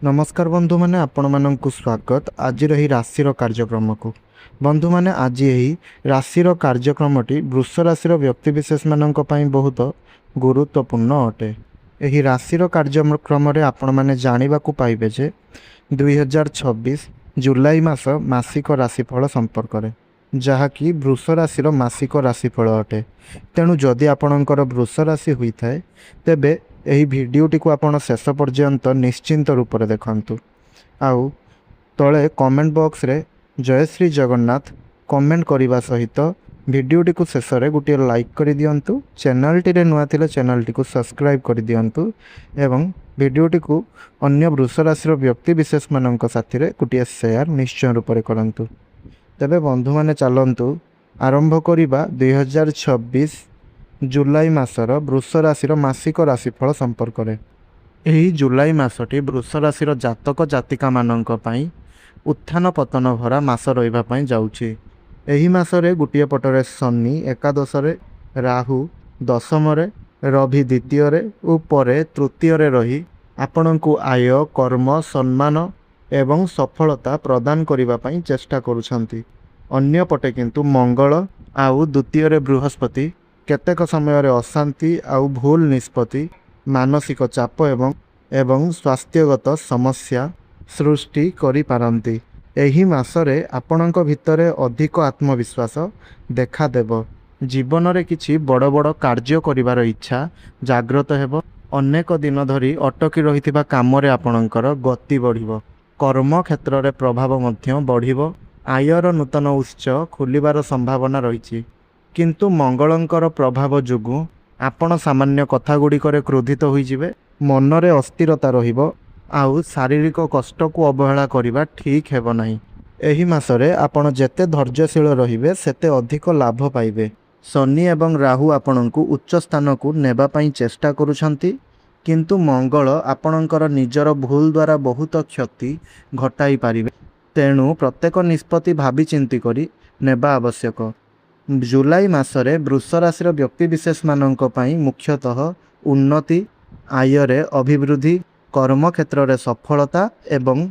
नमस्कार बंधु मैंने आपण मानक स्वागत आज ही राशि कार्यक्रम को बंधु मैंने आज यही राशि कार्यक्रमटी वृष राशि व्यक्तिशेष मान बहुत गुरुत्वपूर्ण अटे। यही राशि कार्यक्रम आपण मैंने जानवा पाइबे जे 2026 जुलाई मास मासिक राशिफल संपर्क में जहाँकि वृष राशि मासिक राशिफल अटे। तेणु जदि आपणकर वृष राशि होता है तेबे यही भिडटी को आपण शेष पर्यंत निश्चिंत रूप से देखु। आउ तले कमेंट बॉक्स रे जय श्री जगन्नाथ कमेंट करने सहित भिडटी को शेष में गोटे लाइक कर दिंतु। चैनल टी नुआ थिले चैनल टी को सब्सक्राइब कर दिंतु एवं भिडटी को अन्य वृष राशि व्यक्ति विशेष मान साथी गोटे शेयर निश्चय रूप से करंतु। तेबे बंधु माने चलंतु आरंभ करिबा 2026 जुलाई मासर वृष राशि मासिक राशिफल संपर्क में। यही जुलाई मासटी वृष राशि जातक जातिका मानक पई उत्थान पतन भरा मास रहिबा जाउछि। एही मासरे गुटिए पटरे शनि एकादश रे राहु दशम रे रवि द्वितीय रे उपरे तृतीय रे रही आपणको आय कर्म सम्मान एवं सफलता प्रदान करिबा पई चेष्टा करुछंती। अन्य पटे किंतु मंगल आउ द्वितीय रे बृहस्पति केतेक समय रे अशांति आउ भूल निष्पत्ति मानसिक चाप एवं स्वास्थ्यगत समस्या सृष्टि करि पारंती। एही मासरे आपणक भितरे अधिक आत्मविश्वास देखा देव। जीवन रे किछि बड़ बड़ कार्य करिवार इच्छा जागृत हेब। अनेक दिन धरी अटकी रहिथिबा काम रे आपणकर गति बढ़िबो। कर्म क्षेत्र रे प्रभाव मध्य बढ़िबो। आयर नूतन उत्स खुलिबार संभावना रहिछि। किंतु मंगलंकर प्रभाव जोगु आपण सामान्य कथा गुड़िकर क्रोधित होइजिबे। मनरे अस्थिरता रहिबो आउ शारीरिक कष्ट को अवहेला करिबा ठीक हेबो नाही। एही मासरे आपण जेते धैर्यशील रहिबे सेते अधिक लाभ पाइबे। शनि एवं राहु आपणको उच्च स्थान को नेबा पई चेष्टा करूछंती किंतु मंगल आपणकर निजर भूल द्वारा बहुत क्षति घटाई पारिबे। तेणु प्रत्येक निष्पत्ति भावी चिंती करी नेबा आवश्यक। जुलाई मासरे वृष राशि व्यक्ति विशेष मानक पई मुख्यतः उन्नति आयरे अभिवृद्धि कर्म क्षेत्र रे सफलता एवं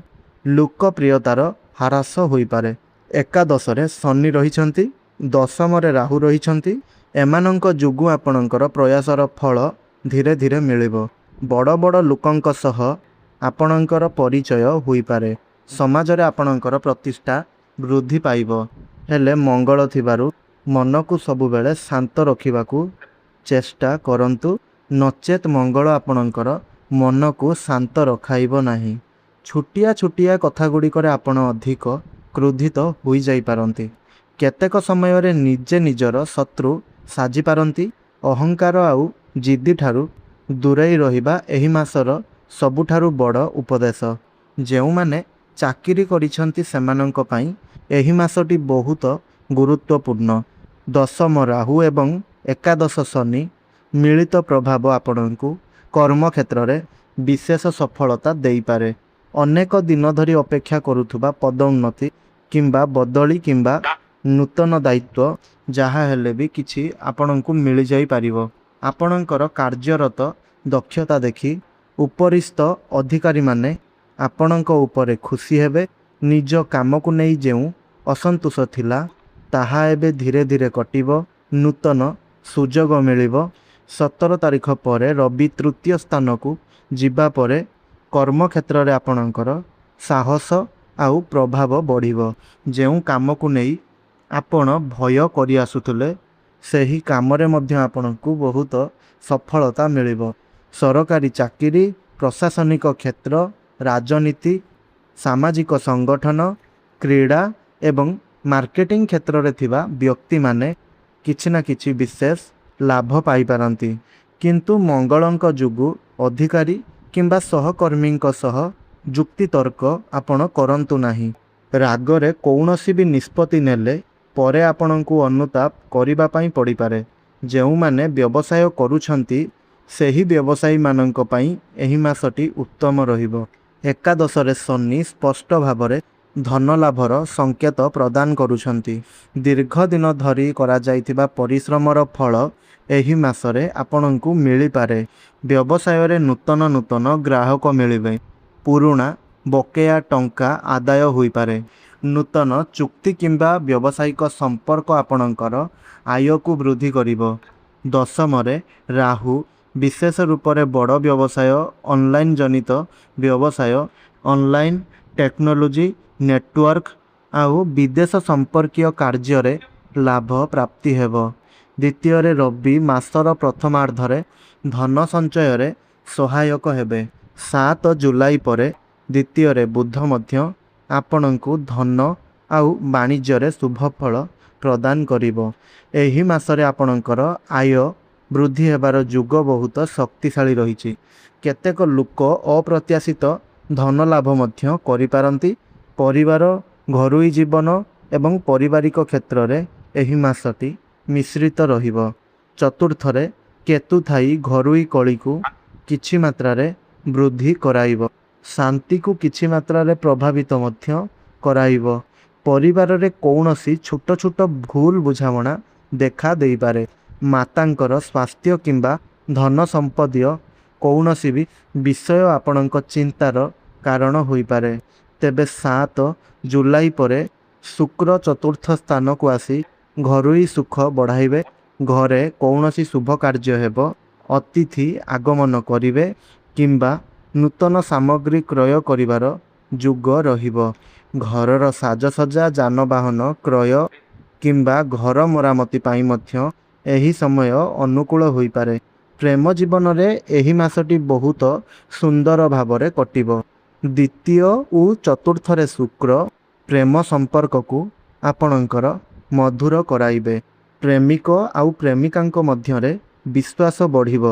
लोकप्रियतार ह्रास होई पारे। एकादश रे शनि रहिछंती दशम रे राहु रहिछंती एमानंक जोगु आपणकर प्रयासर फल धीरे धीरे मिलिबो। बड़ बड़ लोकंक सह आपणकर परिचय होई पारे। समाज रे आपणकर प्रतिष्ठा वृद्धि पाइबो। हेले मंगल थिबारु मन को सबु बेले शांत रखिबाकू चेष्टा करंतु नचेत मंगल आपणकर मन को शांत रखाइबो नाही। छुटिया छुटिया कथा गुड़िकर आपण अधिक क्रोधित होई जाई पारंती। केतेक समय रे निजे निजर शत्रु साजी पारंती। अहंकार आउ जिद्दी ठारू दूरेई रहिबा एही मासर सबुठारू बड़ उपदेश। जेउ माने चाकिरी करिछंती सेमानंक पई एही मासटी बहुत गुरुत्वपूर्ण। दशम राहु एवं एकादश शनि मिलित प्रभाव आपणको कर्म क्षेत्र रे विशेष सफलता देई पारे। अनेक दिन धरी अपेक्षा करुथुबा पदोन्नति किंबा बदली किंबा नूतन दायित्व जहा हेले भी किछि आपणको मिल जाई पारिबो। आपणकर कार्यरत दक्षता देखि उपरिस्थ अधिकारी माने आपणक उपरे खुशी हेबे। निज काम को नहीं जेउ असंतोष थिला ताहा एबे धीरे धीरे कटिबो। नूतन सुजोग मिलिबो। 17 तारीख पर रवि तृतीय स्थान को जिबा परे कर्म क्षेत्र रे आपणकर साहस आउ प्रभाव बढ़िबो। जेउ काम को नहीं आपण भय करि आसुथले सेही काम रे मध्य आपणको बहुत सफलता मिलिबो। सरकारी चाकिरी प्रशासनिक क्षेत्र राजनीति सामाजिक संगठन क्रीड़ा एवं मार्केटिंग क्षेत्र रे थिबा व्यक्ति माने किछि ना किछि विशेष लाभ पाई पारंती। किंतु मंगलंक जोगु अधिकारी किंबा सहकर्मींक सह जुक्ति तर्क आपण करंतु नाही। रागरे कौनसी भी निष्पत्ति नेले परे आपणको अनुताप करिबा पई पड़ी पारे। जेउ माने व्यवसाय करूछंती सेही व्यवसायी मानंक पई एही मासटी उत्तम रहिबो। एकादश रे शनि स्पष्ट भावरे धन लाभर संकेत प्रदान करुछंती। दीर्घ दिन धरी करा जाइथिबा परिश्रमर फल एही मासरे आपणको मिली पारे। व्यवसाय रे नूतन नूतन ग्राहक मिलिबे। पुराणा ବକେୟା ଟଙ୍କା ଆଦାୟ ହୋଇପାରେ। ନୂତନ ଚୁକ୍ତି କିମ୍ବା ବ୍ୟବସାୟିକ ସମ୍ପର୍କ ଆପଣଙ୍କର ଆୟକୁ ବୃଦ୍ଧି କରିବ। ଦଶମରେ ରାହୁ ବିଶେଷ ରୂପରେ ବଡ଼ ବ୍ୟବସାୟ, ଅନଲାଇନ୍ ଜନିତ ବ୍ୟବସାୟ, ଅନଲାଇନ୍ ଟେକ୍ନୋଲୋଜି, ନେଟୱାର୍କ ଆଉ ବିଦେଶ ସମ୍ପର୍କୀୟ କାର୍ଯ୍ୟରେ ଲାଭ ପ୍ରାପ୍ତି ହେବ। ଦ୍ୱିତୀୟରେ ରବି ମାସର ପ୍ରଥମାର୍ଦ୍ଧରେ ଧନ ସଞ୍ଚୟରେ ସହାୟକ ହେବେ। 7 ଜୁଲାଇ ପରେ ଦ୍ୱିତୀୟରେ ବୁଧ ମଧ୍ୟ ଆପଣଙ୍କୁ ଧନ ଆଉ ବାଣିଜ୍ୟରେ ଶୁଭଫଳ ପ୍ରଦାନ କରିବ। ଏହି ମାସରେ ଆପଣଙ୍କର ଆୟ ବୃଦ୍ଧି ହେବାର ଯୋଗ ବହୁତ ଶକ୍ତିଶାଳୀ ରହିଛି। କେତେକ ଲୋକ ଅପ୍ରତ୍ୟାଶିତ ଧନ ଲାଭ ମଧ୍ୟ କରିପାରନ୍ତି। ପରିବାର, ଘରୋଇ ଜୀବନ ଏବଂ ପାରିବାରିକ କ୍ଷେତ୍ରରେ ଏହି ମାସଟି ମିଶ୍ରିତ ରହିବ। ଚତୁର୍ଥରେ କେତୁ ଥାଇ ଘରୋଇ କଳିକୁ କିଛି ମାତ୍ରାରେ ବୃଦ୍ଧି କରାଇବ। ଶାନ୍ତିକୁ କିଛି ମାତ୍ରାରେ ପ୍ରଭାବିତ ମଧ୍ୟ କରାଇବ। ପରିବାରରେ କୌଣସି ଛୋଟ ଛୋଟ ଭୁଲ ବୁଝାମଣା ଦେଖା ଦେଇପାରେ। ମାତାଙ୍କର ସ୍ୱାସ୍ଥ୍ୟ କିମ୍ବା ଧନ ସମ୍ପଦୀୟ କୌଣସି ବି ବିଷୟ ଆପଣଙ୍କ ଚିନ୍ତାର କାରଣ ହୋଇପାରେ। ତେବେ 7 ଜୁଲାଇ ପରେ ଶୁକ୍ର ଚତୁର୍ଥ ସ୍ଥାନକୁ ଆସି ଘରୋଇ ସୁଖ ବଢ଼ାଇବେ। ଘରେ କୌଣସି ଶୁଭ କାର୍ଯ୍ୟ ହେବ, ଅତିଥି ଆଗମନ କରିବେ କିମ୍ବା ନୂତନ ସାମଗ୍ରୀ କ୍ରୟ କରିବାର ଯୋଗ ରହିବ। ଘରର ସାଜସଜ୍ଜା, ଯାନବାହନ କ୍ରୟ କିମ୍ବା ଘର ମରାମତି ପାଇଁ ମଧ୍ୟ ଏହି ସମୟ ଅନୁକୂଳ ହୋଇପାରେ। ପ୍ରେମ ଜୀବନରେ ଏହି ମାସଟି ବହୁତ ସୁନ୍ଦର ଭାବରେ କଟିବ। ଦ୍ୱିତୀୟ ଓ ଚତୁର୍ଥରେ ଶୁକ୍ର ପ୍ରେମ ସମ୍ପର୍କକୁ ଆପଣଙ୍କର ମଧୁର କରାଇବେ। ପ୍ରେମିକ ଆଉ ପ୍ରେମିକାଙ୍କ ମଧ୍ୟରେ ବିଶ୍ୱାସ ବଢ଼ିବ।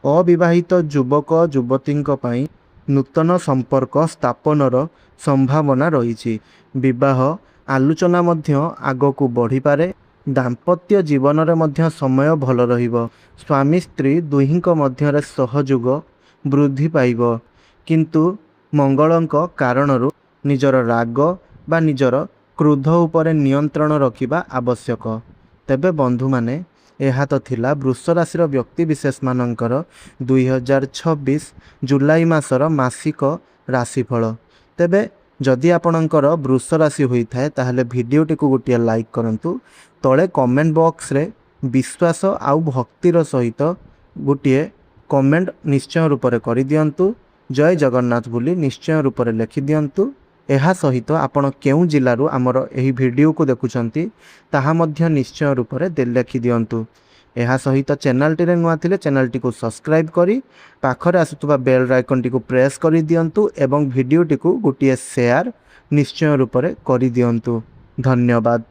ଅବିବାହିତ ଯୁବକ ଯୁବତୀଙ୍କ ପାଇଁ ନୂତନ ସମ୍ପର୍କ ସ୍ଥାପନର ସମ୍ଭାବନା ରହିଛି। ବିବାହ ଆଲୋଚନା ମଧ୍ୟ ଆଗକୁ ବଢ଼ିପାରେ। ଦାମ୍ପତ୍ୟ ଜୀବନରେ ମଧ୍ୟ ସମୟ ଭଲ ରହିବ। ସ୍ୱାମୀ ସ୍ତ୍ରୀ ଦୁହିଁଙ୍କ ମଧ୍ୟରେ ସହଯୋଗ ବୃଦ୍ଧି ପାଇବ। କିନ୍ତୁ ମଙ୍ଗଳଙ୍କ କାରଣରୁ ନିଜର ରାଗ ବା ନିଜର କ୍ରୋଧ ଉପରେ ନିୟନ୍ତ୍ରଣ ରଖିବା ଆବଶ୍ୟକ। ତେବେ ବନ୍ଧୁମାନେ, ଏହା ତ ଥିଲା ବୃଷ ରାଶିର ବ୍ୟକ୍ତିବିଶେଷମାନଙ୍କର 2026 ଜୁଲାଇ ମାସର ମାସିକ ରାଶିଫଳ। ତେବେ ଯଦି ଆପଣଙ୍କର ବୃଷ ରାଶି ହୋଇଥାଏ ତାହେଲେ ଭିଡ଼ିଓଟିକୁ ଗୋଟିଏ ଲାଇକ୍ କରନ୍ତୁ। ତଳେ କମେଣ୍ଟ ବକ୍ସରେ ବିଶ୍ୱାସ ଆଉ ଭକ୍ତିର ସହିତ ଗୋଟିଏ କମେଣ୍ଟ ନିଶ୍ଚୟ ରୂପରେ କରିଦିଅନ୍ତୁ। ଜୟ ଜଗନ୍ନାଥ ବୋଲି ନିଶ୍ଚୟ ରୂପରେ ଲେଖିଦିଅନ୍ତୁ। ଏହା ସହିତ ଆପଣ କେଉଁ ଜିଲ୍ଲାରୁ ଆମର ଏହି ଭିଡ଼ିଓକୁ ଦେଖୁଛନ୍ତି ତାହା ମଧ୍ୟ ନିଶ୍ଚୟ ରୂପରେ ଲେଖିଦିଅନ୍ତୁ। ଏହା ସହିତ ଚ୍ୟାନେଲଟିରେ ନୂଆ ଥିଲେ ଚ୍ୟାନେଲଟିକୁ ସବସ୍କ୍ରାଇବ୍ କରି ପାଖରେ ଆସୁଥିବା ବେଲ୍ ଆଇକନ୍ଟିକୁ ପ୍ରେସ୍ କରିଦିଅନ୍ତୁ ଏବଂ ଭିଡ଼ିଓଟିକୁ ଗୋଟିଏ ସେୟାର ନିଶ୍ଚୟ ରୂପରେ କରିଦିଅନ୍ତୁ। ଧନ୍ୟବାଦ।